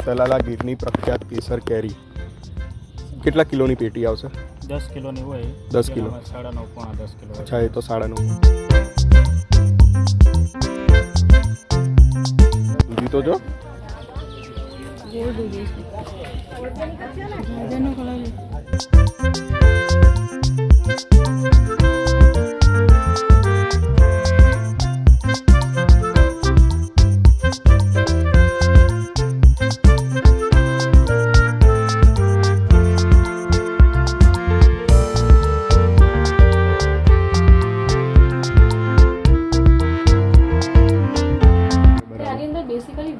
તલાલા ગીરની પ્રખ્યાત કેસર કેરી કેટલા કિલોની પેટી આવશે? 10 કિલોની હોય. 10 કિલો. 9.5 પોણા 10 કિલો. અચ્છા, એ તો 9.5. દૂધી તો જો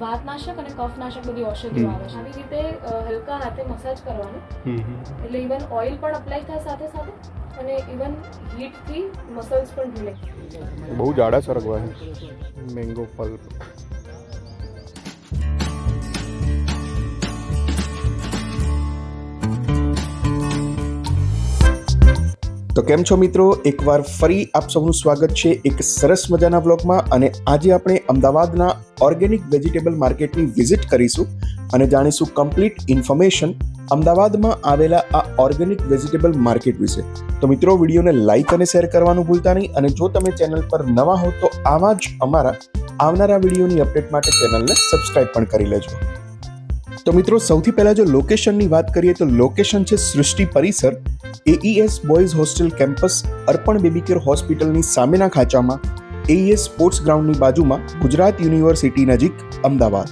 વાતનાશક અને કફનાશક બધી ઔષધિઓ આવે છે. આવી રીતે હલકા હાથે મસાજ કરવાનું, એટલે ઇવન ઓઇલ પણ અપ્લાય થાય સાથે સાથે, અને ઇવન હીટથી મસલ્સ પણ રિલેક્સ. બહુ જાડા સરગવા છે. Mango pulp. તો કેમ છો મિત્રો, એકવાર ફરી આપ સૌનું સ્વાગત છે એક સરસ મજાના વ્લોગમાં. અને આજે આપણે અમદાવાદના ઓર્ગેનિક વેજીટેબલ માર્કેટની વિઝિટ કરીશું અને જાણીશું કમ્પ્લીટ ઇન્ફોર્મેશન અમદાવાદમાં આવેલા આ ઓર્ગેનિક વેજીટેબલ માર્કેટ વિશે. તો મિત્રો, વિડીયોને લાઇક અને શેર કરવાનું ભૂલતા નહીં, અને જો તમે ચેનલ પર નવા હો તો આવા જ અમારા આવનારા વિડીયોની અપડેટ માટે ચેનલને સબસ્ક્રાઇબ પણ કરી લેજો. તો મિત્રો, સૌથી પહેલા જો લોકેશનની વાત કરીએ તો લોકેશન છે સૃષ્ટિ પરિસર, AES બોયઝ હોસ્ટેલ કેમ્પસ, અર્પણ બેબી કેર હોસ્પિટલની સામેના ખાંચામાં, AES સ્પોર્ટ્સ ગ્રાઉન્ડની બાજુમાં, ગુજરાત યુનિવર્સિટી નજીક, અમદાવાદ.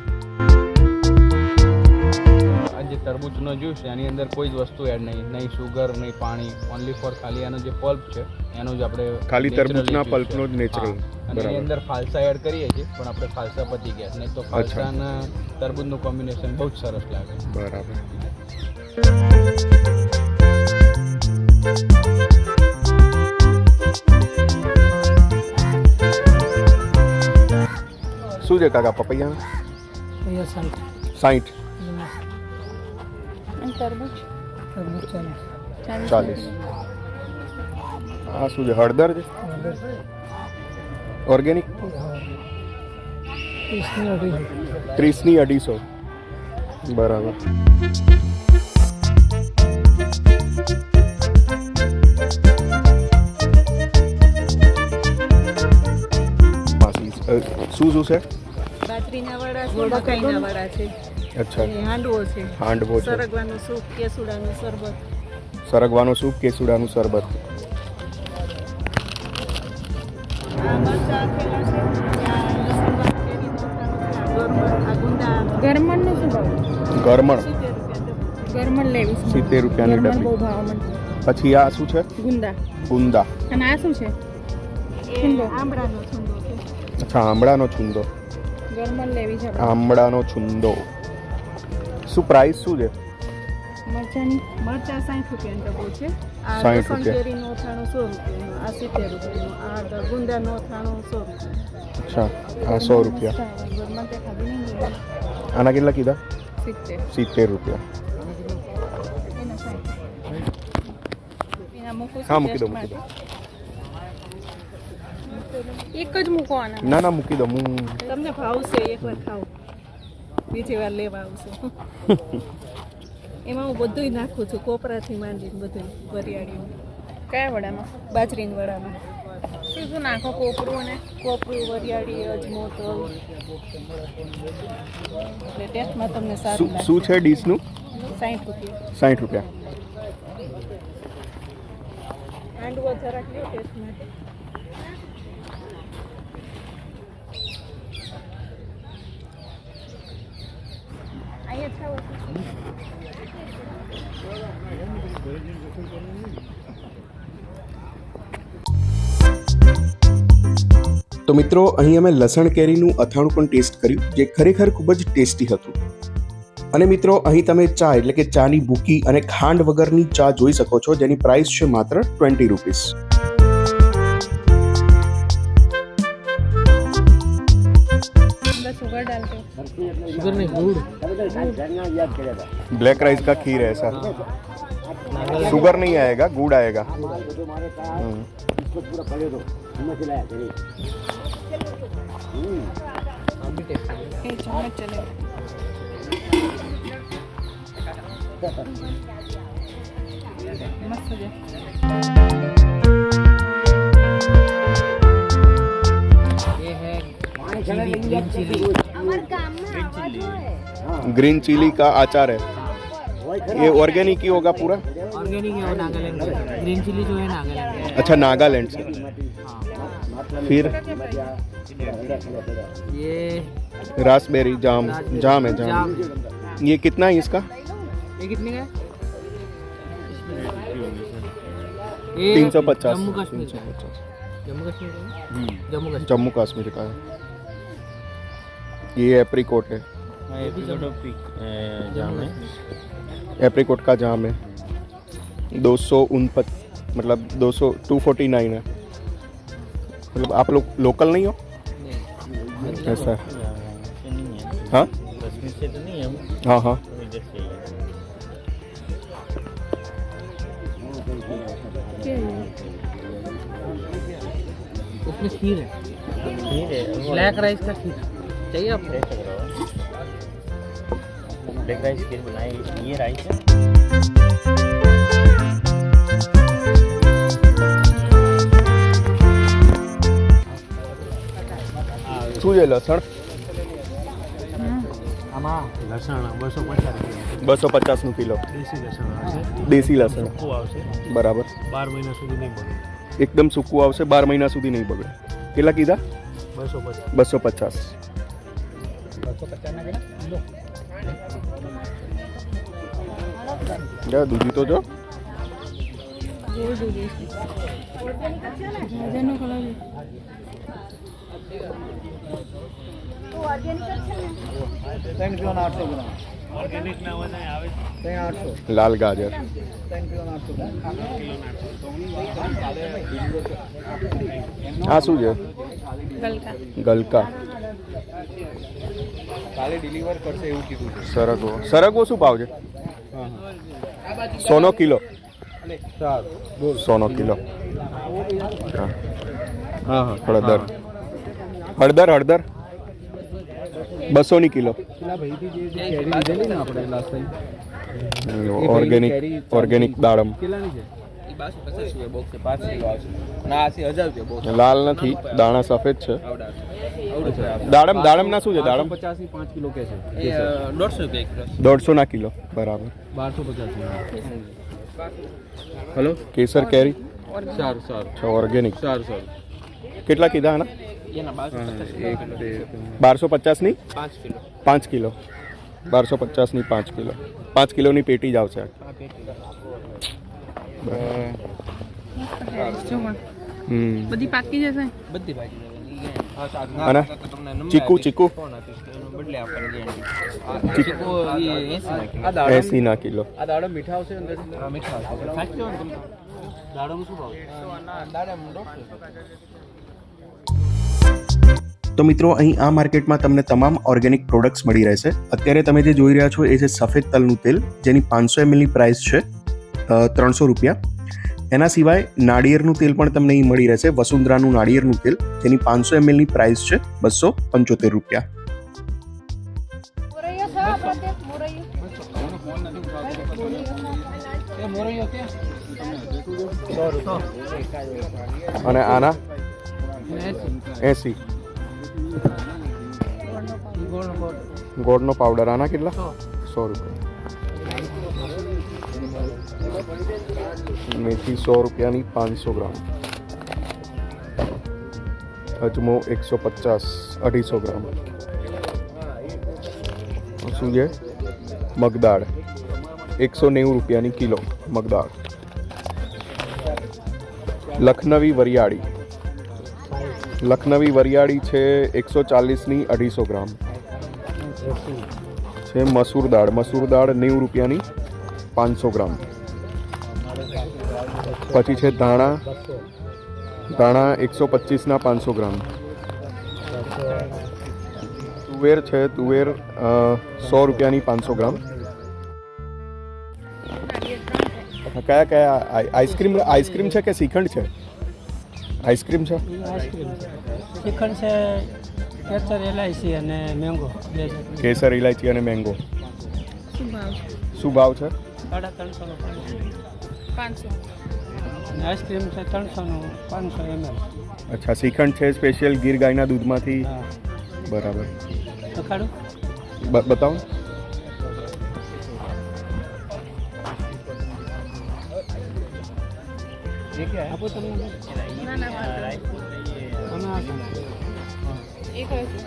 આ જે તરબૂચનો જ્યુસ છે એની અંદર કોઈ જ વસ્તુ એડ નહીં સુગર, નહીં પાણી, ઓનલી ફોર ખાલી આનો જે પલ્પ છે એનો જ આપણે ખાલી તરબૂચના પલ્પનો જ નેચરલ. અને એની અંદર ફાલસા એડ કરીએ છીએ, પણ આપણે ફાલસા પતી ગયા, નહીં તો ફાલસા અને તરબૂચનું કોમ્બિનેશન બહુ જ સરસ લાગે. બરાબર. શું છે કાકા પપૈયા? 60. તરબૂચ 40. આ શું છે? હળદર છે ઓર્ગેનિક? 30 ની 250. બરાબર. શું શું છે? બાજરીના વડા છે, મકાઈના વડા છે. અચ્છા. હાંડવો છે. હાંડવો છે. સરગવાનું સૂપ, કેસુડાનું શરબત. સરગવાનું સૂપ, કેસુડાનું શરબત. આ મરચાં આપેલા છે. આ લસણવાળું કેરી મોટાનું છે. આ ગુંદા. ગરમણનું શું ભાવ? ગરમણ 70 રૂપિયા. ગરમણ લેવી છે. 70 રૂપિયાની ગરમણ બહુ ડબ્બી. ભાવ મને. પછી આ શું છે? ગુંદા. ગુંદા. અને આ શું છે? એ આંબળાનો છુંદો છે. અચ્છા, આંબળાનો છુંદો. ગરમણ લેવી છે. આંબળાનો છુંદો. શું પ્રાઇસ શું છે? મરચાની મરચાં 60 રૂપિયાનો ડબ્બો છે. આ 60 લસણ રૂપિયા. કેરીનું અથાણું 100 રૂપિયાનું. આ 70 રૂપિયાનું. આ ગુંદાનું અથાણું 100 રૂપિયાનું. અચ્છા, આ 100 રૂપિયા. ગરમણ તે ખાધી નહીં. આના કેટલા કીધા? 70. 70 રૂપિયા. એના 60. એના મૂકું હા, મૂકી દો, મૂકી દો. એક જ મૂકો આના. ના ના, મૂકી દો. હું તમને ભાવશે, એકવાર ખાઓ, બીજી વાર લેવા આવશે. એમાં હું બધુંય નાખું છું, કોપરાથી માંડીને બધું વરિયાળીનું. કયા વડામાં? બાજરીના વડામાં શું શું નાખો? કોપરું અને કોપરું, વરિયાળી, અજમો, તલ, એટલે ટેસ્ટમાં તમને સારું શું લાગે. શું છે ડીશનું? 60 રૂપિયા. 60 રૂપિયા. હાંડવો જરાક લે ટેસ્ટ માટે. અહીંયા ખાવ તો મિત્રો, અહીં અમે લસણ કેરીનું અથાણું પણ ટેસ્ટ કર્યું, જે ખરેખર ખૂબ જ ટેસ્ટી હતું. અને મિત્રો, અહીં તમે ચા એટલે કે ચાની ભૂકી અને ખાંડ વગરની ચા જોઈ શકો છો, જેની પ્રાઇસ છે માત્ર 20 રૂપીસ. शुगर डालते हो? शुगर नहीं, गुड़. ब्लैक राइस का खीर है ऐसा. शुगर नहीं आएगा, गुड़ आएगा. चम्मच चलेगा. મસ્ત છે. ये है ग्रीन चिली ग्रीन चिली का अचार है, ये ऑर्गेनिक ही होगा पूरा? ऑर्गेनिक है वो नागालैंड से. ग्रीन चिली जो है नागालैंड से. अच्छा, नागालैंड से. फिर ये रास्पबेरी जाम जाम है जाम. ये कितना है इसका? ये कितने का है? ये 350. जम्मू कश्मीर का है. जम्मू कश्मीर का है? जम्मू कश्मीर. जम्मू कश्मीर का है. ये एप्रिकॉट है, जाम है. एप्रिकॉट का जाम है. 249 मतलब 249 है. मतलब आप लोग लोकल नहीं हो ऐसा? हाँ कश्मीर से तो नहीं हम, हाँ हाँ. इधर से ही है. उसमें खीर है. खीर है वो ब्लैक राइस का खीर चाहिए आपको? ले सकते हो. ब्लैक राइस खीर बनाई, ये राइस है. શું છે લસણ? આમાં લસણ 250 250 કિલો દેશી લસણ આવશે. દેશી લસણ. સૂકું આવશે, બરાબર. 12 મહિના સુધી નહીં બગડે. એકદમ સૂકું આવશે, 12 મહિના સુધી નહીં બગડે. કેટલા કીધા? 250. 250. જા દૂધી તો જો. ઓર્ગેનિક ના હોય આવે લાલ ગાજર. આ શું છે? ગલકા. કાલે ડિલિવર કરશે એવું કીધું છે. સરગવો. સરગવો શું ભાવ છે? 100 કિલો. 100 કિલો. હા હા. હળદર. હળદર 200 ની કિલો. ઓર્ગેનિક દાડમ. લાલ નથી, દાણા સફેદ છે. દાડમ ના શું છે? દાડમ 50 ની 5 કિલો કે છે. 150 ના કિલો. બરાબર. 1250. હેલો, કેસર કેરી સારું સારું છે ઓર્ગેનિક. સારું સારું. કેટલા કીધા આના? 1250 ની 5 કિલો. 1250 ની 5 કિલો. 5 કિલોની પેટી જ આવશે. બધી પાકી જશે. બધી ભાજી અને ચીકુ ચીકુ બદલે આપણે ચીકુ 80 ના કિલો. આ દાડમ મીઠા આવશે અંદર. મીઠા આવશે. સાચી વાત ને? દાડમ શું ભાવ? દાડમ 150. તો મિત્રો, અહીં આ માર્કેટમાં તમને તમામ ઓર્ગેનિક પ્રોડક્ટ્સ મળી રહેશે. અત્યારે તમે જે જોઈ રહ્યા છો એ છે સફેદ તલનું તેલ, જેની 500 ml ની પ્રાઇસ છે 300 રૂપિયા. એના સિવાય નાળિયેરનું તેલ પણ તમને અહીં મળી રહેશે. વસુંધરાનું નાળિયેરનું તેલ, જેની 500 ml ની પ્રાઇસ છે 275 રૂપિયા. અને આના 80. ગોળનો પાવડર આના કેટલા? 100 રૂપિયા. મેથી 100 રૂપિયાની 500 ગ્રામ. અજમો 150 250 ગ્રામ. શું છે? મગદાળ 190 રૂપિયાની કિલો. મગદાળ. લખનવી વરિયાળી છે 140 ની 250 ગ્રામ. છે મસૂર દાળ 90 રૂપિયાની 500 ગ્રામ. પછી છે ધાણા 125 ના 500 ગ્રામ. તુવેર 100 રૂપિયાની 500 ગ્રામ. કયા આઈસ્ક્રીમ છે કે શ્રીખંડ છે? આઈસ્ક્રીમ છે. શ્રીખંડ છે કેસર ઇલાયચી અને મેંગો. કેસર ઇલાયચી અને મેંગો. શું ભાવ છે? 350 500 અને આઈસ્ક્રીમ છે 300 500 ml. અચ્છા, શ્રીખંડ છે સ્પેશિયલ ગીર ગાયના દૂધમાંથી. હા બરાબર. લખાડું બતાવો. આપો તમને ના ના વાંધો નહીં. એ કયો છે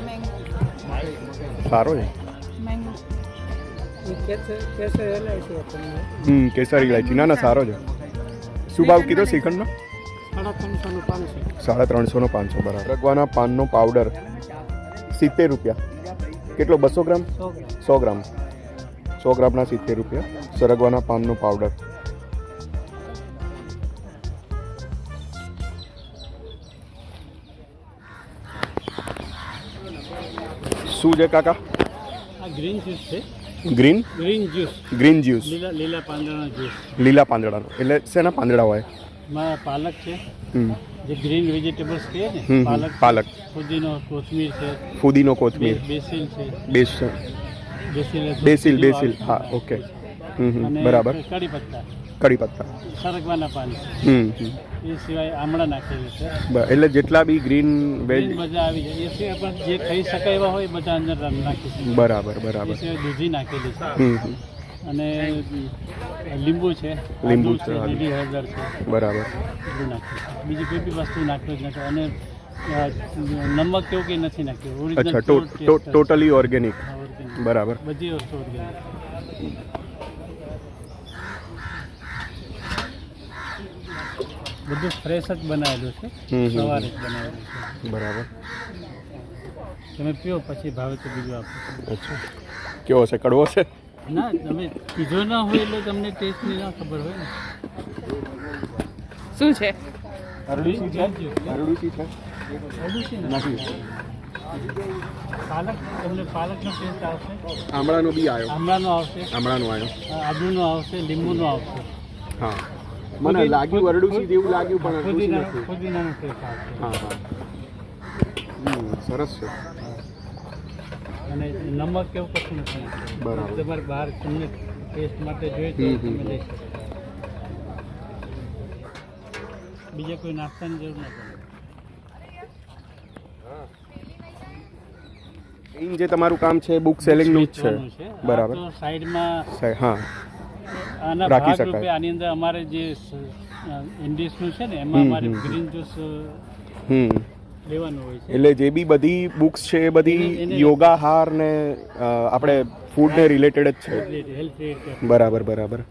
મેંગો સારો છે. મેંગો કેસર એલાયચી આપણને કેસર ઇલાયચી. ના ના, સારો છે. શું ભાવ કીધો શ્રીખંડનો? 350 નું 500. 350 નો 500. બરાબર. સરગવાના પાનનો પાવડર 70 રૂપિયા. કેટલો? 200 ગ્રામ? 100 ગ્રામ. 100 ગ્રામના 70 રૂપિયા. સરગવાના પાનનો પાવડર. શું છે કાકા? આ ગ્રીન જ્યુસ છે. Green juice. લીલા પાંદડાનો જ્યુસ. લીલા પાંદડાનો એટલે શેના પાંદડા હોય? માં પાલક છે, હમ. જે ગ્રીન વેજીટેબલ્સ કહે ને, હમ, પાલક. ફુદીનો, કોથમીર છે, ફુદીનો, કોથમીર, બેસિલ છે, બેસિલ. Basil Basil. હા, ઓકે. બરાબર. કડી પત્તા, સરગવાના પાન છે. એ સિવાય આમળા નાખેલી છે. એટલે જેટલા બી ગ્રીન વેજ. ગ્રીન બધા આવી જાય. એ સિવાય પણ જે ખાઈ શકાય એવા હોય બધા અંદર નાખીશું. બરાબર. એ સિવાય દૂધી નાખેલી છે. અને લીંબુ છે, લીંબુ આદુ છે, આદુ. લીલી હળદર છે, બરાબર. બધું નાખ્યું. બીજી કોઈ બી વસ્તુ નાખ્યું જ નથી. અને નમક કેવું કંઈ નથી નાખ્યું. અચ્છા, ટોટલી ઓર્ગેનિક. બરાબર. બધી વસ્તુ organic. બધું ફ્રેશ જ બનાવેલું છે. સવારે જ બનાવેલું છે. બરાબર. તમે પીઓ પછી ભાવે તો બીજું આપો. અચ્છા, કેવો છે? કડવો છે? ના, તમે પીધો ના હોય એટલે તમને ટેસ્ટની ના ખબર હોય ને. શું છે? અરડુસી છે? નથી. પાલક, તમને પાલકનો ટેસ્ટ આવશે, આમળાનો બી આવ્યો. આમળાનો આવશે, આમળાનો આવ્યો. આદુનો આવશે, લીંબુનો આવશે. હા, મને લાગ્યું અરડુસી જેવું લાગ્યું, પણ અરડુસી નથી. ફુદીનાનો ટેસ્ટ આવશે. હા. સરસ છે. અને નમક કેવું કશું નથી. બરાબર. તમારે બહાર તમને ટેસ્ટ માટે જોઈએ તો તમે લઈ શકો. બીજા કોઈ નાસ્તાની જરૂર ન પડે. જે તમારું કામ છે બુક સેલિંગનું જ છે. વેચવાનું છે. બરાબર. આ તો સાઈડમાં હા, આના રાખી ભાગ રૂપે શકાય. આની અંદર અમારે જે ઇન્ડિશનું છે ને એમાં અમારે ગ્રીન જ્યુસ લેવાનું હોય છે. એટલે જે બી બધી બુક્સ છે એ બધી યોગાહાર ને આપણે ફૂડ ને રિલેટેડ જ છે. Health related. બરાબર.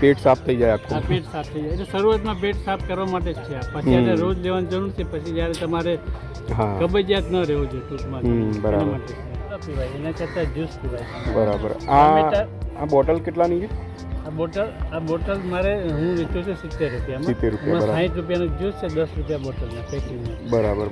પેટ સાફ થઈ જાય આ આખું. પેટ સાફ થઈ જાય એટલે શરૂઆતમાં પેટ સાફ કરવા માટે જ છે આ. પછી એને રોજ લેવાની જરૂર છે. પછી જ્યારે તમારે હા, કબજિયાત ન રહેવું જોઈએ ટૂંકમાં. બરાબર. એના માટે છે. પીવાય એના કરતાં જ્યુસ પીવાય. બરાબર. આ બોટલ કેટલાની છે? આ બોટલ મારે હું વેચું છું 70 રૂપિયામાં. 70 રૂપિયા, બરાબર. 60 રૂપિયાનું જ્યુસ છે, 10 રૂપિયા બોટલના પેકિંગમાં. બરાબર.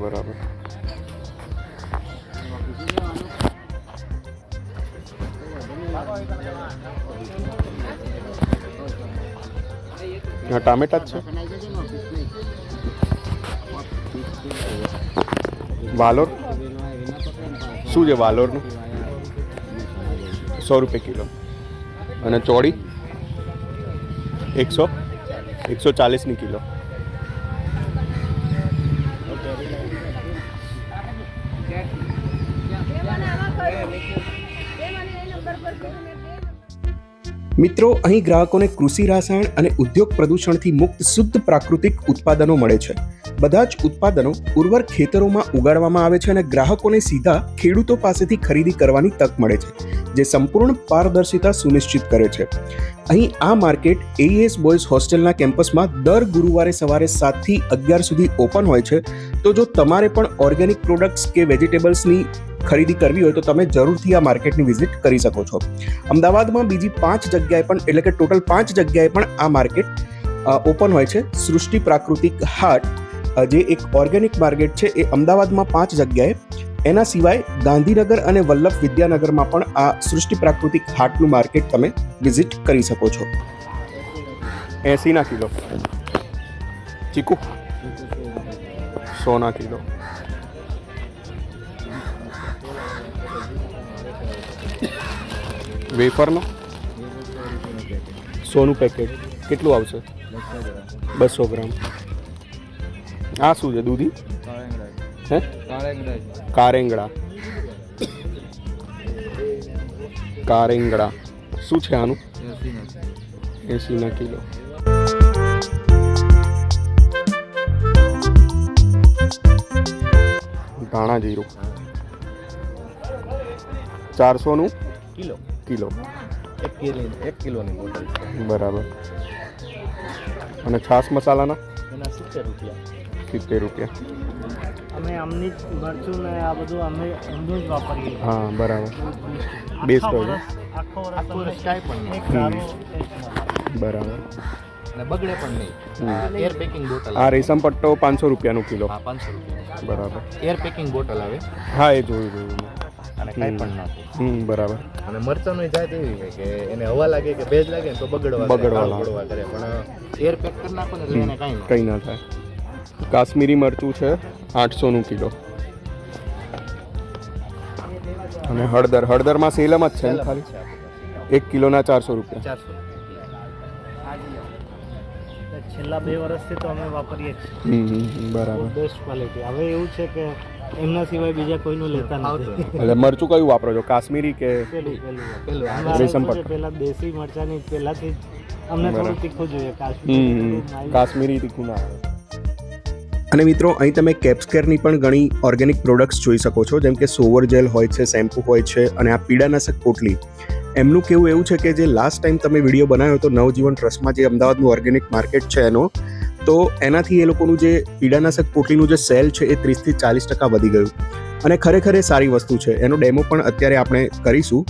હા, ટામેટા જ છે. વાલોર શું છે? વાલોરનું 100 રૂપિયા કિલો. અને ચોળી 140ની કિલો. મિત્રો, અહીં ગ્રાહકોને કૃષિ રસાયણ અને ઉદ્યોગ પ્રદૂષણથી મુક્ત શુદ્ધ પ્રાકૃતિક ઉત્પાદનો મળે છે. બધા જ ઉત્પાદનો ઉર્વર ખેતરોમાં ઉગાડવામાં આવે છે અને ગ્રાહકોને સીધા ખેડૂતો પાસેથી ખરીદી કરવાની તક મળે છે, જે સંપૂર્ણ પારદર્શિતા સુનિશ્ચિત કરે છે. અહીં આ માર્કેટ AES બોયઝ હોસ્ટેલના કેમ્પસમાં દર ગુરુવારે સવારે 7 થી 11 સુધી ઓપન હોય છે. તો જો તમારે પણ ઓર્ગેનિક પ્રોડક્ટ્સ કે વેજીટેબલ્સની ખરીદી કરવી હોય તો તમે જરૂરથી આ માર્કેટની વિઝિટ કરી શકો છો. અમદાવાદમાં બીજી 5 જગ્યાએ પણ એટલે કે ટોટલ 5 જગ્યાએ પણ આ માર્કેટ ઓપન હોય છે. સૃષ્ટિ પ્રાકૃતિક હાટ જે એક ઓર્ગેનિક માર્કેટ છે એ અમદાવાદમાં 5 જગ્યાએ, એના સિવાય ગાંધીનગર અને વલ્લભ વિદ્યાનગરમાં પણ આ સૃષ્ટિ પ્રાકૃતિક હાટનું માર્કેટ તમે વિઝિટ કરી શકો છો. 80 કિલો ચીકુ, 100 કિલો. વેફરનો 100નું પેકેટ કેટલું આવશે? 200 ગ્રામ. આ શું છે? દૂધી હે? કારેંગડા. કારેંગડા શું છે આનું? 80 કિલો. ધાણા જીરું 400નું કિલો. 1 કિલોની બોટલ છે. બરાબર. અને છાશ મસાલાના એના 70 રૂપિયા. 70 રૂપિયા. અમે આમની જ મરચું ને આ બધું અમે એમનું જ વાપરીએ. હા બરાબર. બેસ્ટ હોય. આખો વર્ષ કાંઈ પણ નહીં. એક સારો ટેસ્ટ મળે. બરાબર. અને બગડે પણ નહીં. Air packing bottle. આ રેશમ પટ્ટો 500 રૂપિયાનું કિલો. હા, 500 રૂપિયા. બરાબર. એર પેકિંગ બોટલ આવે હા એ જોયું. અને કાંઈ પણ ના થાય. બરાબર. અને મરચાંની જાત એવી છે કે એને હવા લાગે કે ભેજ લાગે ને તો બગડવા બગડવા કરે, પણ એર પેક કરી નાખો ને એટલે એને કાંઈ નહીં. કંઈ ના થાય. કાશ્મીરી મરચું છે 800નું કિલો. અને હળદરમાં સેલમ જ છે ને ખાલી? 1 કિલોના 400 રૂપિયા. 400. છેલ્લા 2 વર્ષથી તો અમે વાપરીએ જ છીએ. બરાબર. Best quality. હવે એવું છે કે એમના સિવાય બીજા કોઈનું લેતા નથી. એટલે મરચું કયું વાપરો છો? કાશ્મીરી કે પેલું રેશમ અમારે પટ્ટો? પેલા દેશી મરચાની પહેલાથી જ અમને થોડું બરાબર. તીખું જોઈએ. કાશ્મીરી તીખું ના આવે. અને મિત્રો અહીં તમે કેપ્સકેરની પણ ઘણી ઓર્ગેનિક પ્રોડક્ટ્સ જોઈ શકો છો, જેમ કે સોવર જેલ હોય છે, શેમ્પૂ હોય છે, અને આ પીડાનાશક પોટલી. એમનું કેવું એવું છે કે જે લાસ્ટ ટાઈમ તમે વિડીયો બનાવ્યો હતો નવજીવન ટ્રસ્ટમાં જે અમદાવાદનું ઓર્ગેનિક માર્કેટ છે એનો, તો એનાથી એ લોકોનું જે પીડાનાશક પોટલીનું જે સેલ છે એ 30 થી 40% વધી ગયું. અને ખરેખર એ સારી વસ્તુ છે. એનો ડેમો પણ અત્યારે આપણે કરીશું.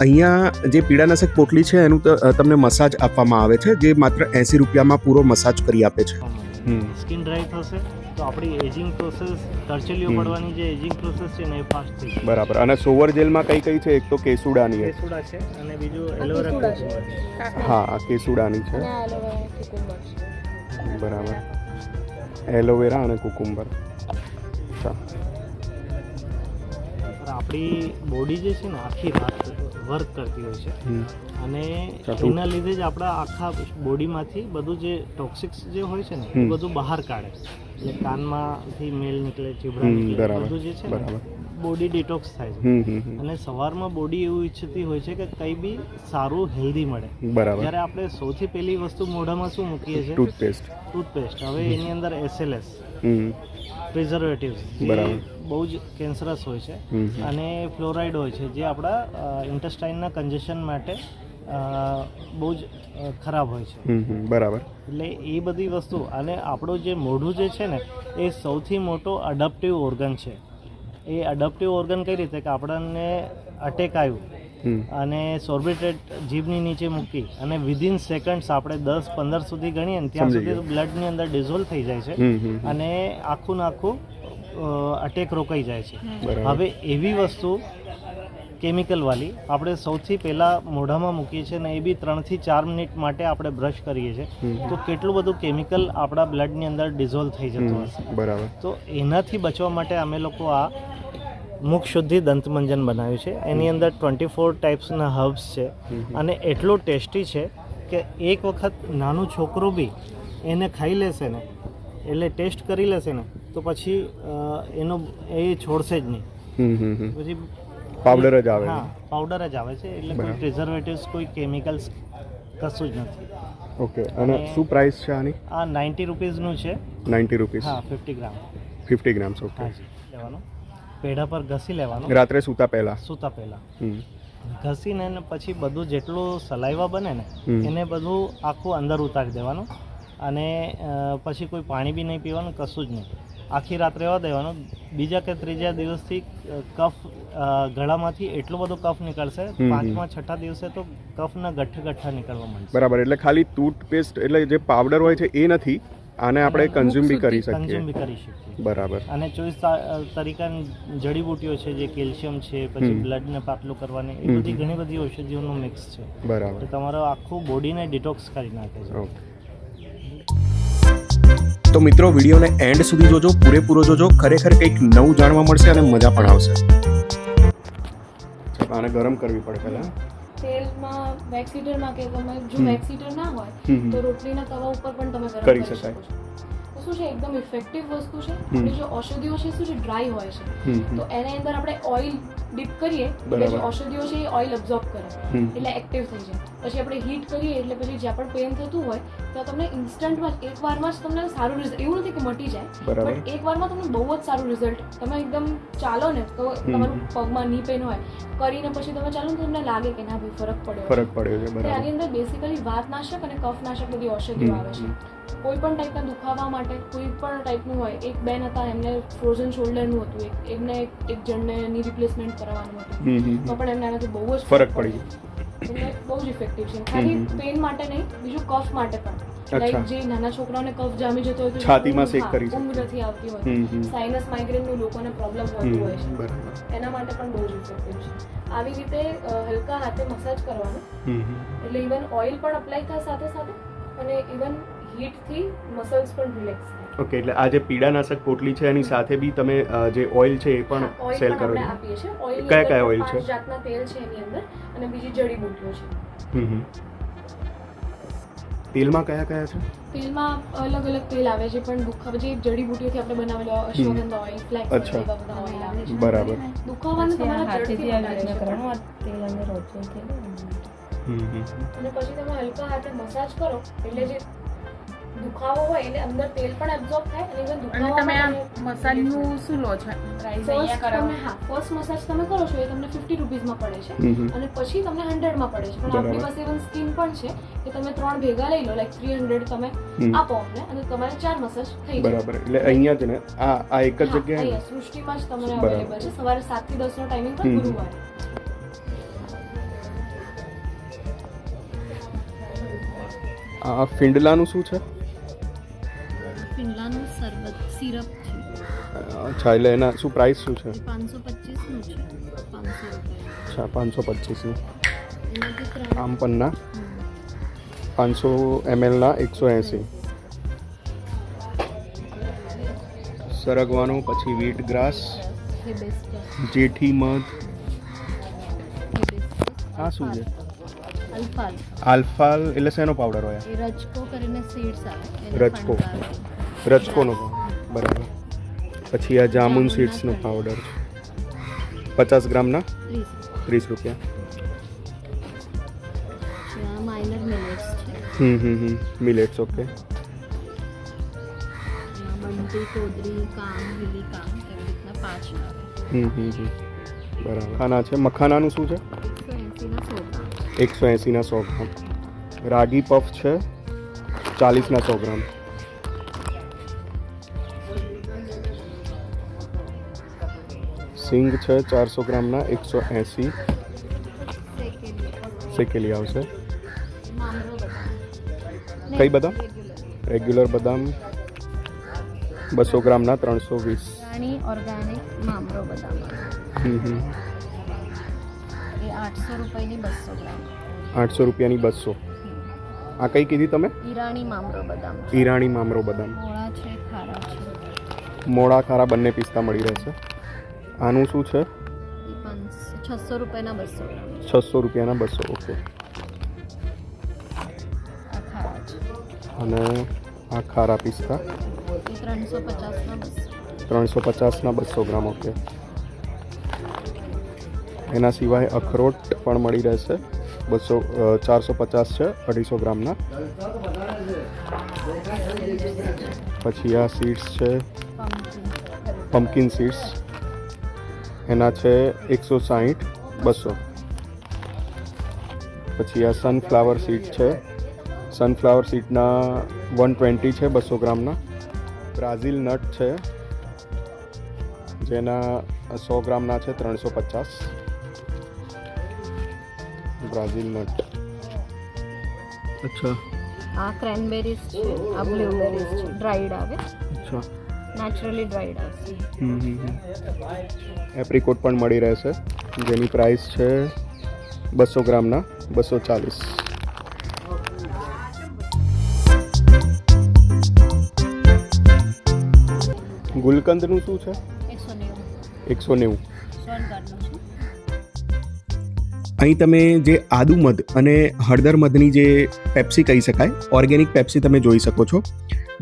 અહીંયા જે પીડાનાશક પોટલી છે એનું તમને મસાજ આપવામાં આવે છે, જે માત્ર 80 રૂપિયામાં પૂરો મસાજ કરી આપે છે. સ્કિન ડ્રાય થશે તો આપણી એજિંગ પ્રોસેસ, કરચલીઓ પડવાની જે એજિંગ પ્રોસેસ છે ને એ ફાસ્ટ થઈ જશે. બરાબર. અને સોવર જેલમાં કઈ કઈ છે? એક તો કેસુડાની છે. કેસુડા છે અને બીજું એલોવેરા છે. હા આ કેસુડાની છે. બરાબર. એલોવેરા અને કુકુંબર. આપણી બોડી જે છે ને આખી રાત વર્ક કરતી હોય છે અને એના લીધે જ આપણા આખા બોડીમાંથી બધું જે ટોક્સિક્સ જે હોય છે ને એ બધું બહાર કાઢે. એટલે કાનમાંથી મેલ નીકળે, ચીબડા નીકળે, બધું જે છે ને બોડી ડિટોક્સ થાય છે. અને સવારમાં બોડી એવું ઈચ્છતી હોય છે કે કંઈ બી સારું હેલ્ધી મળે. જ્યારે આપણે સૌથી પહેલી વસ્તુ મોઢામાં શું મૂકીએ છીએ? ટૂથપેસ્ટ. હવે એની અંદર SLS પ્રિઝર્વેટિવ્સ બહુ જ કેન્સરસ હોય છે અને ફ્લોરાઇડ હોય છે, જે આપણા ઇન્ટેસ્ટાઇનના કન્જેશન માટે બહુ જ ખરાબ હોય છે. બરાબર. એટલે એ બધી વસ્તુ. અને આપણું જે મોઢું જે છે ને એ સૌથી મોટો અડપ્ટિવ ઓર્ગન છે. એ અડપ્ટિવ ઓર્ગન કઈ રીતે કે આપણને અટેક આવ્યું અને સોર્બિટ્રેટ જીભની નીચે મૂકી અને વિધિન સેકન્ડ્સ આપણે 10-15 સુધી ગણીએ ને ત્યાં સુધી બ્લડની અંદર ડિઝોલ્વ થઈ જાય છે અને આખું ને આખું અટેક રોકાઈ જાય છે. હવે એવી વસ્તુ કેમિકલવાળી આપણે સૌથી પહેલાં મોઢામાં મૂકીએ છીએ ને એ બી 3 થી 4 મિનિટ માટે આપણે બ્રશ કરીએ છીએ, તો કેટલું બધું કેમિકલ આપણા બ્લડની અંદર ડિઝોલ્વ થઈ જતું હશે. બરાબર. તો એનાથી બચવા માટે અમે લોકો આ મુખ શુદ્ધિ દંતમંજન બનાવ્યું છે. એની અંદર 24 ટાઈપ્સના હર્બ્સ છે અને એટલું ટેસ્ટી છે કે એક વખત નાનું છોકરું બી એને ખાઈ લેશે ને, એટલે ટેસ્ટ કરી લેશે ને તો પછી એ છોડશે જ નહીં. પછી પાવડર જ આવે. હા, પાવડર જ આવે છે. એટલે કોઈ પ્રિઝર્વેટિવ્સ, કોઈ કેમિકલ્સ કશું જ નથી. ઓકે, અને શું પ્રાઇસ છે આની? આ 90 રૂપીઝનું છે. 90 રૂપીસ. હા, 50 ગ્રામ. 50 ગ્રામ્સ. ઓકે. હાજી, લેવાનું. પેઢા પર ઘસી લેવાનું રાત્રે સૂતા પહેલા. પહેલાં ઘસીને ને પછી બધું જેટલું સલાઈવા બને ને એને બધું આખું અંદર ઉતારી દેવાનું અને પછી કોઈ પાણી બી નહીં પીવાનું, કશું જ નહીં. આખી રાત રહેવા દેવાનું. બીજા કે ત્રીજા દિવસથી કફ ગળામાંથી એટલો બધો કફ નીકળશે, 5મા 6ઠા દિવસે તો કફના ગઠ્ઠા નીકળવા માંડશે. બરાબર, એટલે ખાલી ટૂથપેસ્ટ એટલે જે પાવડર હોય છે એ નથી, આને આપણે કન્ઝ્યુમ બી કરી શકીએ. બરાબર. અને 24 તરીકાની જડીબુટીઓ છે, જે કેલ્શિયમ છે, પછી બ્લડને પાતળું કરવાની, એ બધી ઘણી બધી ઔષધિઓનું મિક્સ છે. બરાબર. તો તમારો આખું બોડીને ડિટોક્સ કરી નાખે છે. તો મિત્રો, વિડીયોને એન્ડ સુધી જોજો, પૂરેપૂરો જોજો, ખરેખર કંઈક નવું જાણવા મળશે અને મજા પણ આવશે. આને ગરમ કરવી પડે પહેલા. તેલમાં વેક્સ હીટરમાં કે તમે જો વેક્સ હીટર ના હોય તો રોટલીના તવા ઉપર પણ તમે ગરમ કરી શકાય. શકો છો. તો શું છે, એકદમ ઇફેક્ટિવ વસ્તુ છે. આપણી જે ઔષધિઓ છે શું છે, ડ્રાય હોય છે, તો એની અંદર આપણે ઓઇલ ડીપ કરીએ એટલે જે ઔષધિઓ છે એ ઓઇલ એબ્ઝોર્બ કરે એટલે એક્ટિવ થઈ જાય. પછી આપણે હીટ કરીએ એટલે પછી જ્યાં પણ પેન થતું હોય તો તમને ઇન્સ્ટન્ટમાં એક વારમાં જ તમને સારું રિઝલ્ટ, એવું નથી કે મટી જાય, બટ એક વારમાં તમને બહુ જ સારું રિઝલ્ટ. તમે એકદમ ચાલો ને તો તમારું પગમાં ની પેન હોય, કરીને પછી તમે ચાલો ને તો તમને લાગે કે ના ભાઈ ફરક પડ્યો છે. બરાબર. આની અંદર બેસિકલી વાતનાશક અને કફનાશક બધી ઔષધિઓ આવે છે. કોઈ પણ ટાઈપના દુખાવા માટે કોઈ પણ ટાઈપનું હોય. એક બેન હતા, એમને ફ્રોઝન શોલ્ડરનું હતું, એમને એક જણને ની રિપ્લેસમેન્ટ કરવાનું હતું, તો પણ એમને આનાથી બહુ જ ફરક પડી ગયો. એટલે બહુ જ ઇફેક્ટિવ છે. ખાલી પેન માટે નહીં, બીજું કફ માટે પણ. લાઈક જે નાના છોકરાઓને કફ જામી જતો હોય તો છાતીમાં શેક કરી શકે, ઊંઘ નથી આવતી હોય, સાઇનસ માઇગ્રેનનું લોકોને પ્રોબ્લેમ હોતું હોય છે, એના માટે પણ બહુ જ ઇફેક્ટિવ છે. આવી રીતે હલકા હાથે મસાજ કરવાનું, એટલે ઇવન ઓઇલ પણ અપ્લાય થાય સાથે સાથે, અને ઇવન હીટથી મસલ્સ પણ રિલેક્સ થાય. ઓકે, એટલે આ જે પીડાનાશક પોટલી છે એની સાથે બી તમે જે ઓઇલ છે એ પણ સેલ કરો છો? આપીએ છીએ. ઓઇલ કયા ઓઇલ છે? 5 જાતના તેલ છે એની અંદર, અને બીજી જડીબુટીઓ છે. તેલમાં કયા છે? તેલમાં અલગ અલગ તેલ આવે છે, પણ જે જડીબુટીઓથી આપણે બનાવેલો અશ્વગંધા ઓઇલ, ફ્લેક્સ ઓઇલ, એવા બધા ઓઇલ આવે છે. બરાબર. દુખાવાનું તમારા હાથેથી રીતના કરવાનું. આ તેલ અંદર રોટલી થઈ અને પછી તમે હલકા હાથે મસાજ કરો એટલે જે દુખાવો હોય એટલે અંદર તેલ પણ એબ્ઝોર્બ થાય, અને ઇવન દુખાવો. તમે આ મસાજનું શું લો છો? પ્રાઇસ અહીંયા કરાવો. ફર્સ્ટ મસાજ તમે કરો છો એ તમને 50 રૂપીઝમાં પડે છે, અને પછી તમને 100માં પડે છે. પણ આપણી પાસે ઇવન સ્કીમ પણ છે કે તમે 3 ભેગા લઈ લો, લાઈક 300 તમે આપો અમને, અને તમારે 4 મસાજ થઈ જાય. બરાબર. એટલે અહીંયા જ ને આ એક જ જગ્યાએ અહીંયા સૃષ્ટિમાં જ તમને અવેલેબલ છે. સવારે 7 થી 10 નો ટાઈમિંગ પર ગુરુવારે. આ ફિંડલાનું શું છે? ફિનલાનું શરબત સિરપ છે. અચ્છા, એટલે એના શું પ્રાઇસ શું છે? 525 નું છે. 500 રૂપિયા. અચ્છા, 525 નું. એનાથી 3 આમ પન્ના 500 ml ના 180. સરગવાનું, પછી વીટ ગ્રાસ, હિબિસ્કસ. જેઠી મધ. હિબિસ્કસ. આ શું છે? અલ્ફાલ. આલ્ફાલ એટલે શેનો પાવડર હોય? એ રચકો કરીને સીડ્સ આવે. એને રચકો. ફણગાવે. રચકોનો પાવડર. બરાબર. પછી આ જામુન સીડ્સનો પાવડર છે, 50 ગ્રામના 30 રૂપિયા. આ માઇનર મિલેટ્સ છે. મિલેટ્સ. ઓકે. બંટી, કોદરી, કામ, હિલી કામ, એવી રીતના 5 આવે. બરાબર. ખાના છે. મખાનાનું શું છે? 180 ના 100 ગ્રામ. 180 ના 100 ગ્રામ. રાગી પફ છે, 40 ના 100 ગ્રામ. સિંગ છે 400 ગ્રામના 180. શેકેલી આવશે. મામરો બદામ. કઈ બદામ? રેગ્યુલર બદામ 200 ગ્રામના 320. રાણી ઓર્ગેનિક મામરો બદામ આવે. એ 800 રૂપિયાની 200 ગ્રામ. 800 રૂપિયાની 200. આ કઈ કીધી તમે? ઈરાણી મામરો બદામ. ઈરાણી મામરો બદામ. મોળા છે, ખારા છે. મોળા ખારા બંને પિસ્તા મળી રહેશે. આનું શું છે? એ 600 રૂપિયાના 200 ગ્રામ. 600 રૂપિયાના 200. ઓકે. આ ખારા છે. અને આ ખારા પિસ્તા એ 350 ના 200. 350 ના 200 ગ્રામ. ઓકે. એના સિવાય અખરોટ પણ મળી રહેશે. 450 છે 250 ગ્રામના. પછી આ સીડ્સ છે પમ્પકિન સીડ્સ, એના છે 160 200. પછી આ સનફ્લાવર સીડ છે, સનફ્લાવર સીડના 120 છે 200 ગ્રામના. બ્રાઝિલ નટ છે જેના 100 ગ્રામના છે 350. Brazil nut. અચ્છા આ ક્રેનબેરીઝ છે, આ બ્લુબેરીઝ છે, ડ્રાઈડ આવે, અચ્છા. નેચરલી ડ્રાઈડ આવશે. એપ્રિકોટ પણ મળી રહેશે જેની પ્રાઇસ છે 200 ગ્રામના 240. ગુલકંદનું શું છે? 190. અહીં તમે જે આદુ મધ અને હળદર મધની જે પેપ્સી કહી શકાય, ઓર્ગેનિક પેપ્સી તમે જોઈ શકો છો.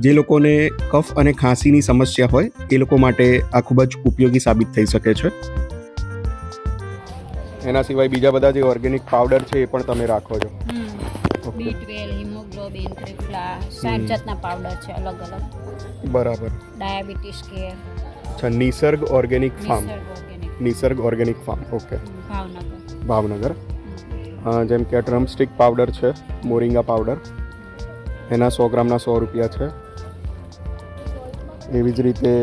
જે લોકોને કફ અને ખાંસીની સમસ્યા હોય એ લોકો માટે આ ખૂબ જ ઉપયોગી સાબિત થઈ શકે છે. એના સિવાય બીજા બધા જે ઓર્ગેનિક પાવડર છે એ પણ તમે રાખો છો. B12, હિમોગ્લોબિન, ત્રિફલા, 60 જાતના પાવડર છે અલગ અલગ. બરાબર. ડાયાબિટીસ કેર, અચ્છા. નિસર્ગ ઓર્ગેનિક ફાર્મ. ઓર્ગેનિક, નિસર્ગ ઓર્ગેનિક ફાર્મ. ઓકે. ભાવનગર. જેમ કે ડ્રમ સ્ટિક પાવડર છે, મોરિંગા પાવડર, એના 100 ગ્રામના 100 રૂપિયા છે. એવી જ રીતે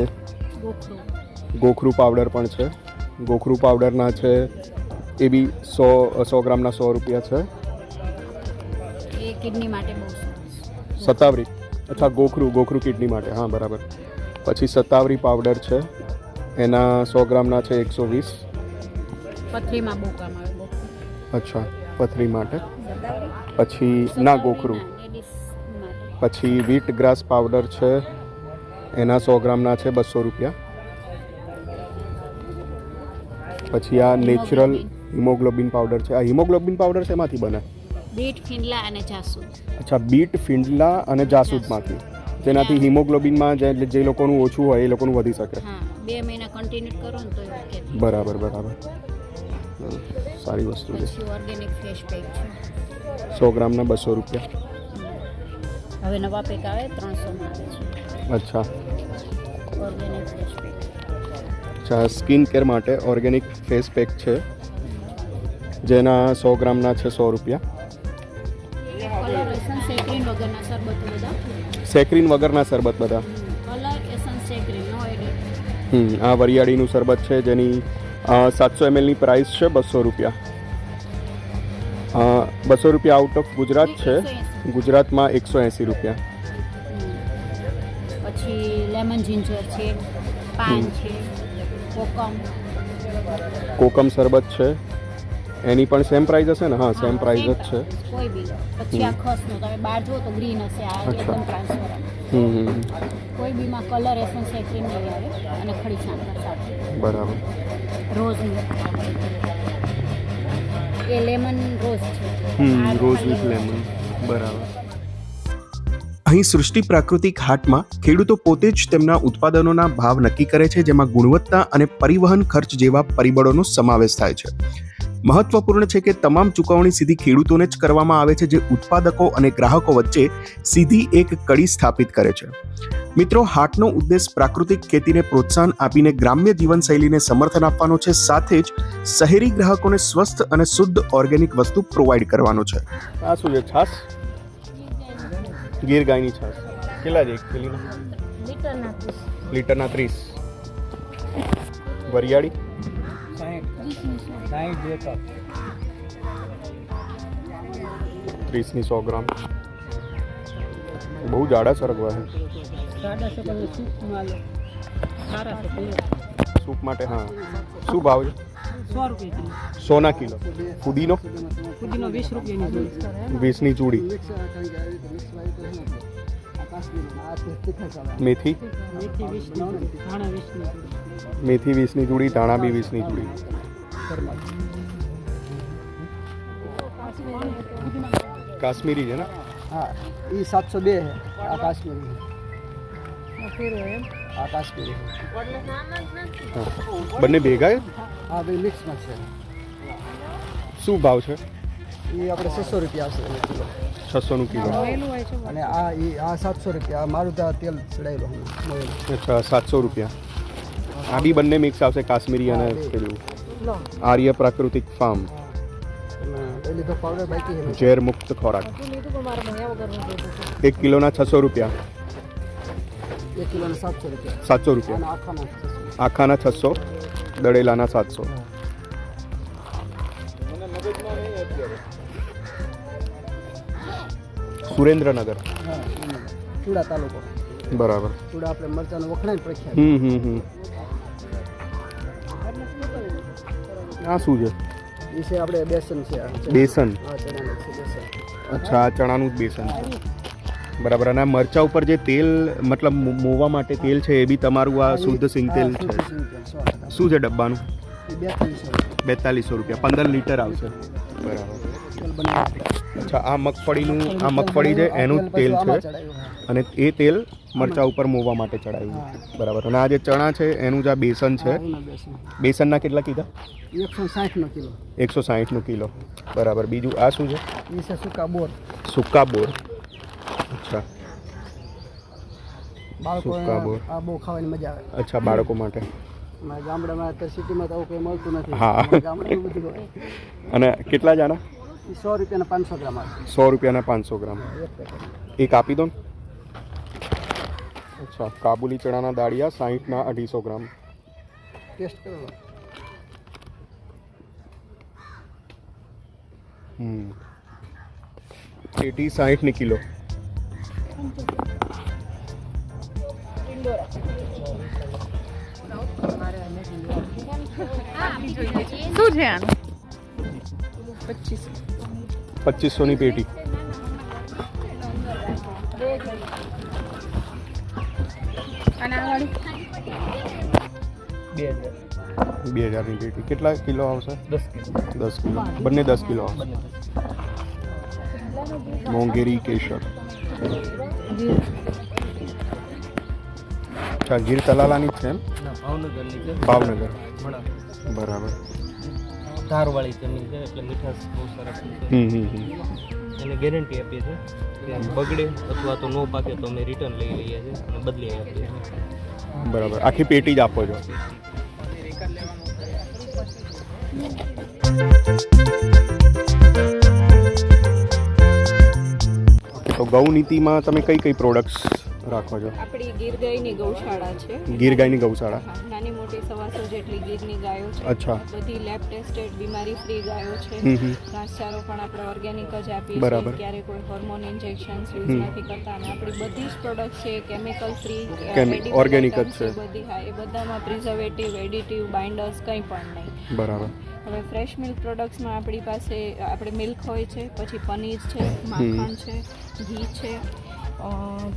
ગોખરું પાવડર પણ છે. ગોખરું પાવડરના છે એ બી 100 ગ્રામના 100 રૂપિયા છે. એ કિડની માટે બહુ સરસ. સતાવરી. અચ્છા, ગોખરું કિડની માટે. હા, બરાબર. પછી સતાવરી પાવડર છે, એના 100 ગ્રામના છે 120. પથરીમાં બહુ કામ આવે. અચ્છા, પથરી માટે. પછી ના ગોખરું. પછી વ્હીટ ગ્રાસ પાવડર છે, એના 100 ગ્રામના છે 200 રૂપિયા. પછી આ નેચરલ હિમોગ્લોબિન પાવડર છે. આ હિમોગ્લોબિન પાવડર શેમાંથી બને? બીટ, ફિંડલા અને જાસૂદ. અચ્છા, બીટ, ફિંડલા અને જાસૂદમાંથી, જેનાથી હિમોગ્લોબિનમાં જે લોકોનું ઓછું હોય એ લોકોનું વધી શકે. હા, 2 મહિના કન્ટિન્યુ કરો ને તો ઓકે. બરાબર. સારી વસ્તુ છે. પછી ઓર્ગેનિક ફેસ પેક છે, 100 ગ્રામના 200 રૂપિયા. હવે નવા પેક આવે 300 માં આવે છે. અચ્છા. Organic face pack. અચ્છા, સ્કિન કેર માટે ઓર્ગેનિક ફેસ પેક છે જેના 100 ગ્રામના છે 100 રૂપિયા. કલર એસન્સ સેક્રીન વગરના શરબતો બધા. સેક્રીન વગરના શરબત બધા. કલર એસન્સ સેક્રીન નો એડિટ. આ વરિયાળીનું શરબત છે જેની 700 ml ની પ્રાઇસ છે 200 રૂપિયા. 200 રૂપિયા આઉટ ઓફ ગુજરાત છે. ગુજરાતમાં 180 રૂપિયા. પછી લેમન જિંજર છે, પાન છે, કોકમ શરબત છે, એની પણ સેમ પ્રાઇસ હશે ને? હા, સેમ પ્રાઇસ જ છે. કોઈ બી લો. પછી આ ખસનો તમે બહાર જુઓ તો ગ્રીન હશે, આ એકદમ ટ્રાન્સપરન્ટ. કોઈ બીમાં કલર એસન્સ સેક્રીન નહીં આવે અને ખડી સાંકળ સાથે. બરાબર. રોઝ એ લેમન રોઝ છે. Rose with lemon. બરાબર. અહીં સૃષ્ટિ પ્રાકૃતિક હાટમાં ખેડૂતો પોતે જ તેમના ઉત્પાદનોના ભાવ નક્કી કરે છે, જેમાં ગુણવત્તા અને પરિવહન ખર્ચ જેવા પરિબળોનો સમાવેશ થાય છે. મહત્વપૂર્ણ છે કે તમામ ચૂકવણી સીધી ખેડૂતોને જ કરવામાં આવે છે, જે ઉત્પાદકો અને ગ્રાહકો વચ્ચે સીધી એક કડી સ્થાપિત કરે છે. મિત્રો, હાટનો ઉદ્દેશ પ્રાકૃતિક ખેતીને પ્રોત્સાહન આપીને ગ્રામ્ય જીવનશૈલીને સમર્થન આપવાનો છે, સાથે જ શહેરી ગ્રાહકોને સ્વસ્થ અને શુદ્ધ ઓર્ગેનિક વસ્તુ પ્રોવાઈડ કરવાનો છે. આ શું છે? છાશ? ગીર ગાયની છાશ. કેટલા છે એક થેલીના? લીટરના 30. વરિયાળી 30 ની 100 ગ્રામ. બહુ જાડા સરગવા છે. સૂપ માટે. હા, શું ભાવ છે? 100 ના કિલો. ફુદીનો 20 ની ચૂડી. મેથી 20 ની ચૂડી. ધાણા બી 20 ની ચૂડી. કાશ્મીરી છે ને? हाँ ये 702 है आ काश्मीरी आ काश्मीरी બંને ભેગા हाँ भाई मिक्स में છે શું ભાવ છે? એ આપણે 600 રૂપિયા આવશે એનો કિલો 600નું કિલો. અને આ 700 રૂપિયા આ મારું ત્યાં તેલ ચડાવેલું મોયેલું. અચ્છા 700 રૂપિયા. આ બી બંને મિક્સ આવશે, કાશ્મીરી અને પેલું આર્ય પ્રાકૃતિક ફાર્મ, અને પેલી તો પાવડર બાકી છે ઝેર મુક્ત ખોરાક. 1 કિલોના 600 રૂપિયા. 1 કિલોના 700 રૂપિયા 700 અને રૂપિયા. આખાના 600. આખાના 600, દળેલાના 700. સુરેન્દ્રનગર. હા ચૂડા તાલુકો. બરાબર. ચૂડા આપણે મરચાંનો વખણાય પ્રખ્યાત. આ શું છે? એ છે આપણે બેસન છે આ. બેસન. હા ચણાનું છે બેસન. અચ્છા, આ ચણાનું જ બેસન છે. બરાબર. અને આ મરચા ઉપર જે તેલ મતલબ મોવા માટે તેલ છે એ બી તમારું આ શુદ્ધ સિંગ તેલ છે. શું છે ડબ્બાનું? 4200 રૂપિયા. 15 લીટર આવશે. બરાબર. અચ્છા, આ મગફળી છે એનું તેલ છે અને એ તેલ મરચા ઉપર મોવા માટે ચડાવ્યું. બરાબર. અને આ જે ચણા છે એનું જે આ બેસન છે, બેસનના કેટલા કીધા? 160 કિલો. 160 કિલો. બરાબર. બીજું આ શું છે? એ છે સૂકા બોર. સૂકા બોર. અચ્છા, બાળકો સૂકા બોર. આ બહુ ખાવાની મજા આવે. અચ્છા, બાળકો માટે. અમારા ગામડામાં અત્યારે સિટીમાં તો આવું કંઈ મળતું નથી. હા. અમારા ગામડામાં એવું બધું હોય. અને કેટલા જાણા? એ 100 રૂપિયાના 500 ગ્રામ આવે. 100 રૂપિયાના 500 ગ્રામ. એક પેકેટ. એક આપી દો ને. અચ્છા, કાબુલી ચણાના દાળિયા 60ના 250 ગ્રામ. ટેસ્ટ કરો. પેટી 60 કિલો. શું છે આનું? 2500ની પેટી. અને આ વાળી 2000ની પેટી. કેટલા કિલો આવશે? 10 કિલો. બંને 10 કિલો આવશે. મોંગેરી કેસર. અચ્છા, ગીર તલાલાની જ છે એમ? ભાવનગર. બરાબર. ધારવાળી જમીન છે એટલે મીઠાશ બહુ સરસ છે. એને ગેરંટી આપીએ છીએ કે બગડે અથવા તો નો પાકે તો અમે રિટર્ન લઈ લઈએ છીએ અને બદલી આપીએ છીએ. બરાબર. આખી પેટી જ આપો છો? તો ગૌનીતિમાં તમે કઈ કઈ પ્રોડક્ટ્સ રાખો છો? આપણી ગીર ગાયની ગૌશાળા છે. ગીર ગાયની ગૌશાળા. હા, નાની મોટી 125 જેટલી ગીરની ગાયો છે. અચ્છા. બધી લેબ ટેસ્ટેડ બીમારી ફ્રી ગાયો છે. ઘાસચારો પણ આપણે ઓર્ગેનિક જ આપીએ બરાબર. છીએ. ક્યારે કોઈ હોર્મોન ઇન્જેક્શન્સ યુઝ નથી કરતા અને આપણી બધી જ પ્રોડક્ટ છે કેમિકલ ફ્રી, organic જ છે. બધી. હા, એ બધામાં પ્રિઝર્વેટિવ, એડિટિવ, બાઇન્ડર્સ કંઈ પણ નહીં. બરાબર. હવે ફ્રેશ મિલ્ક પ્રોડક્ટ્સમાં આપણી પાસે આપણે મિલ્ક હોય છે, પછી પનીર છે, માખણ છે, ઘી છે,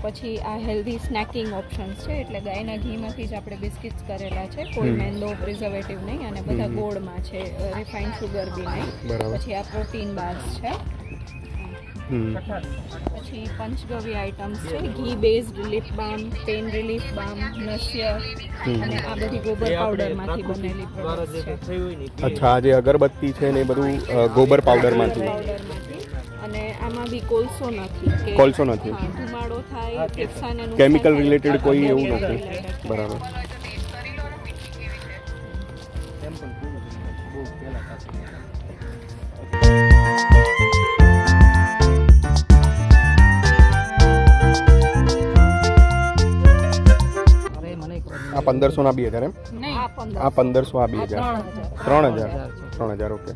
પછી આ હેલ્ધી સ્નેકિંગ ઓપ્શન્સ છે. એટલે ગાયના ઘીમાંથી જ આપણે બિસ્કિટ્સ કરેલા છે, કોઈ મેંદો, પ્રિઝર્વેટિવ નહીં અને બધા ગોળમાં છે, રિફાઇન્ડ શુગર બી નહીં. પછી આ પ્રોટીન બાર્સ છે. પછી પંચગવ્ય આઇટમ્સ છે, ઘી બેઝડ લિપ બામ, પેન રિલીફ બામ, નસ્ય અને આ બધી ગોબર પાવડરમાંથી બનેલી પ્રોડક્ટ્સ છે. અચ્છા, આ જે અગરબત્તી છે ને એ બધું ગોબર પાવડરમાંથી. અને આમાં બી કોલસો નથી કે કોલસો નથી. હા, ધુમાડો થાય, ફેફસાને નુકસાન કેમિકલ થાય, રિલેટેડ કોઈ એવું chemical નથી. related. બરાબર. આ 1500ના 2000 એમ? આ 1500. આ 1500 આ 2000. 3000. ઓકે.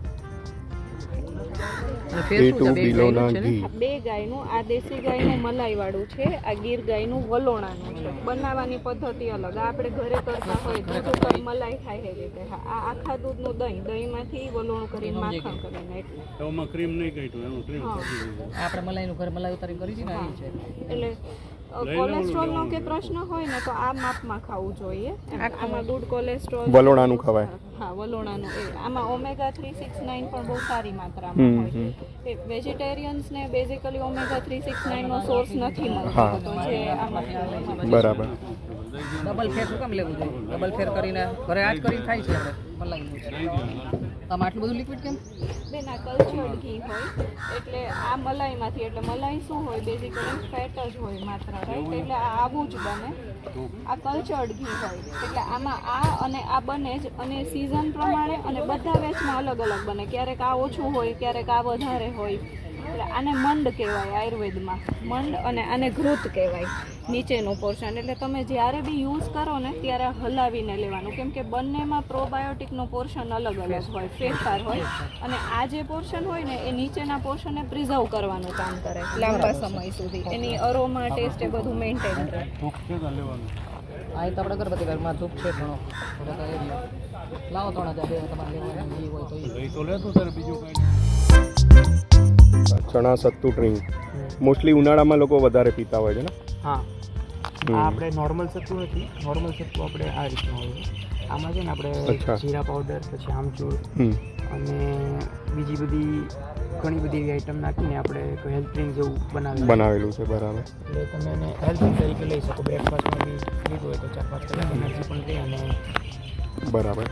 A2 બિલોના ઘી. બે ગાયનું, આ દેશી ગાયનું મલાઈ વાળું છે, આ ગીર ગાયનું વલોણાનું છે. બનાવવાની પદ્ધતિ અલગ. આ આપણે ઘરે કરતા હોય દૂધ ઉપર મલાઈ થાય એ રીતે. હા, આ આખા દૂધનું દહીંમાંથી વલોણું કરીને માખણ કરીને એટલે એમાં ક્રીમ નહીં કાઢ્યું એનું ક્રીમ આપણે મલાઈનું ઘરે મલાઈ ઉતારી કરી છે ને એ છે. એટલે કોલેસ્ટ્રોલનો કે પ્રશ્ન હોય ને તો આ માપમાં ખાવું જોઈએ. આમાં ગુડ કોલેસ્ટ્રોલ વલોણાનું ખવાય. હા, વલોણાનું. આમાં ઓમેગા 369 પણ બહુ સારી માત્રામાં હોય. વેજીટેરિયન્સને બેઝિકલી ઓમેગા 369 નો સોર્સ નથી મળતો, તો જે આમાં બરાબર. ડબલ ફેર શું કામ લેવું જોઈએ? ડબલ ફેર કરીને ઘરે આજ કરીને ખાય છે આપણે મલાઈ. આમાં આટલું બધું લિક્વિડ કેમ? બેન આ કલ્ચર્ડ ઘી હોય એટલે આ મલાઈમાંથી, એટલે મલાઈ શું હોય બેઝિકલી ફેટ જ હોય માત્ર, રાઈટ? એટલે આ આવું જ બને. આ કલ્ચર્ડ ઘી હોય એટલે આમાં આ અને આ બને જ, અને સિઝન પ્રમાણે અને બધા વેચમાં અલગ અલગ બને. ક્યારેક આ ઓછું હોય, ક્યારેક આ વધારે હોય. એટલે આને મંડ કહેવાય આયુર્વેદમાં, મંડ, અને આને ઘૃત કહેવાય નીચેનું પોર્શન. એટલે તમે જ્યારે બી યુઝ કરો ને ત્યારે હલાવીને લેવાનું, કેમ કે બંનેમાં પ્રોબાયોટિકનું પોર્શન અલગ અલગ હોય, ફેરફાર હોય, અને આ જે પોર્શન હોય ને એ નીચેના પોર્શનને પ્રિઝર્વ કરવાનું કામ કરે લાંબા સમય સુધી. એની અરોમા, ટેસ્ટ એ બધું મેન્ટેન રહે. આ તો આપણે ગણપતિ ઘરમાં ધૂપ છે ઘણો, લાવો 3000 તમારે લેવાનું ઘી હોય તો ચણા સત્તુ ડ્રિંક મોસ્ટલી ઉનાળામાં લોકો વધારે પીતા હોય છે ને? હા, આ આપણે નોર્મલ સત્તુ નથી. નોર્મલ સત્તુ આપણે આ રીતનું હોય છે. આમાં છે ને આપણે જીરા પાવડર, પછી આમચૂર અને બીજી બધી ઘણી બધી એવી આઈટમ નાખીને આપણે હેલ્થ ડ્રિંક જેવું બનાવેલું છે. બરાબર. એટલે તમે એને હેલ્થ ડ્રિંક તરીકે લઈ શકો. બ્રેકફાસ્ટમાં બી લીધું હોય તો 4-5 કલાક એનર્જી પણ રહે. અને બરાબર.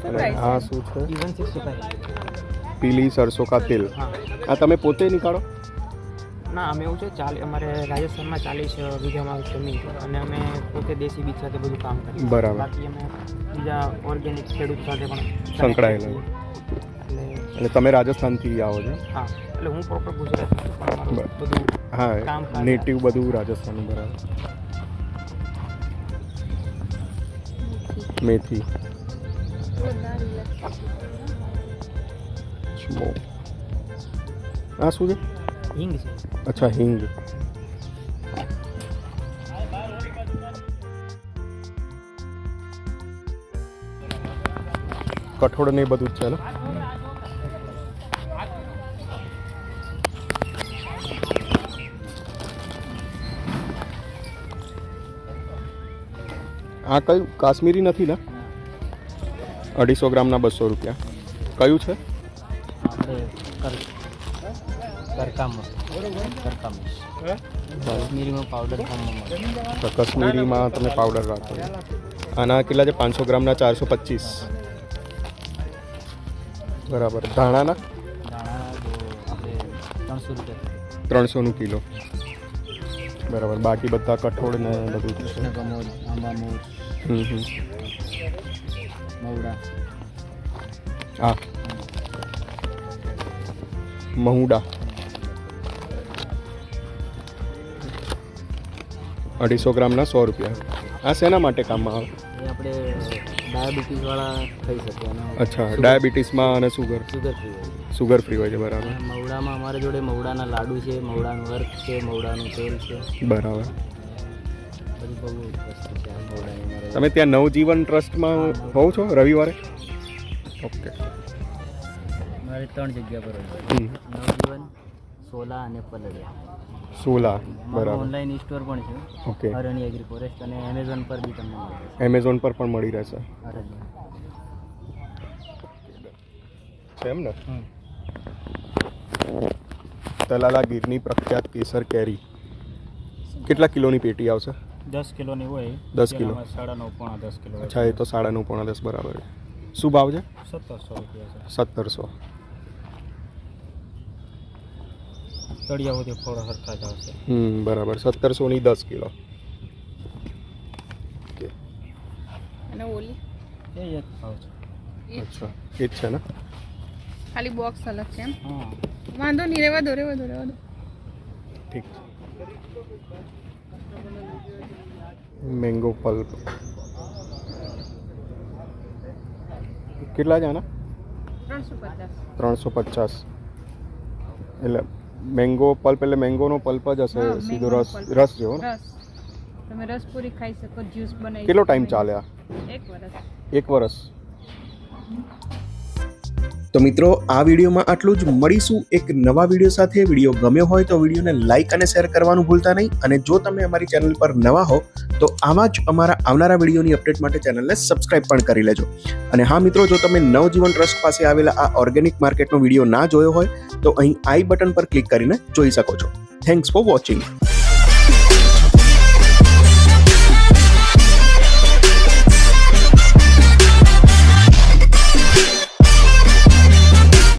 અને આ શું છે? 165 પીલી સરસો કા તેલ. આ તમે પોતે નીકાળો? ના, અમે એવું છે અમારે રાજસ્થાનમાં 40 વીઘામાં જમીન છે અને અમે પોતે દેશી બીજ સાથે બધું કામ કરીએ. બરાબર. બાકી અમે બીજા ઓર્ગેનિક ખેડૂત સાથે પણ સંકળાયેલા. એટલે તમે રાજસ્થાનથી આવો છો? હા, એટલે હું પ્રોપર ગુજરાતી છું પણ અમારું બધું કામ નેટિવ બધું રાજસ્થાનનું. બરાબર. મેથી, આ શું છે? હિંગ છે. અચ્છા, હિંગ. કઠોળ ને બધું જ છે ને? આ કયું કાશ્મીરી નથી ને? 250 ગ્રામના 200 રૂપિયા. કયું છે? કાશ્મીરીમાં પાવડર તો કાશ્મીરીમાં તમે પાવડર રાખો. આના કેટલા છે? 500 ગ્રામના 425. બરાબર. ધાણાના 300 કિલો. બરાબર. બાકી બધા કઠોળ ને બધું છે. હા, મહુડા 250 ગ્રામના 100 રૂપિયા. આ શેના માટે કામમાં આવે? એ આપણે ડાયાબિટીસવાળા ખાઈ શકીએ. અચ્છા, ડાયાબિટીસમાં અને સુગર ફ્રી હોય. સુગર ફ્રી હોય છે. બરાબર. મવડામાં અમારા જોડે મવડાના લાડુ છે, મવડાનું વર્ક છે, મવડાનું તેલ છે. બરાબર. બધી બહુ વસ્તુ છે આ મવડાની. તમે ત્યાં નવજીવન ટ્રસ્ટમાં હોવ છો રવિવારે? ઓકે. મારે 3 જગ્યા પર હોય. નવજીવન, સોલા અને પલડિયા. સોલા. બરાબર. ઓનલાઈન સ્ટોર પણ છે. ઓકે. હરણી એગ્રી ફોરેસ્ટ, અને એમેઝોન પર બી તમને મળે છે. એમેઝોન પર પણ મળી રહેશે છે એમ ને? તલાલા ગીરની પ્રખ્યાત કેસર કેરી કેટલા કિલોની પેટી આવશે? 10 કિલોની હોય. 10 કિલો. 9.5 પોણા 10 કિલો. અચ્છા, એ તો 9.5 પોણા 10. બરાબર. શું ભાવ છે? 1700 રૂપિયા છે. 1700. તળિયા સુધી ફળ હરખા જ આવશે. બરાબર. 1700 ની 10 કિલો. અને ઓલી એ જ ભાવ છે. અચ્છા, એ જ છે ને? ખાલી બોક્સ અલગ છે એમ? હા, વાંધો નહીં, રહેવા દો. ઠીક છે. મેંગો પલ્પ કેટલા છે આના? 350. એટલે મેંગો પલ્પ એટલે મેંગોનો પલ્પ જ હશે, સીધો રસ જેવો ને? તમે રસ પૂરી ખાઈ શકો, જ્યુસ બનાવી. કેટલો ટાઈમ ચાલે આ? 1 વર્ષ. 1 વર્ષ. તો મિત્રો, આ વિડીયોમાં આટલું જ. મળીશું એક નવા વિડીયો સાથે. વિડીયો ગમ્યો હોય તો વિડીયોને લાઇક અને શેર કરવાનું ભૂલતા નહીં. અને જો તમે અમારી ચેનલ પર નવા હો તો આવા જ અમારા આવનારા વિડીયોની અપડેટ માટે ચેનલને સબસ્ક્રાઇબ પણ કરી લેજો. અને હા મિત્રો, જો તમે નવજીવન ટ્રસ્ટ પાસે આવેલા આ ઓર્ગેનિક માર્કેટનો વિડીયો ના જોયો હોય તો અહીં આઈ બટન પર ક્લિક કરીને જોઈ શકો છો. Thanks for watching.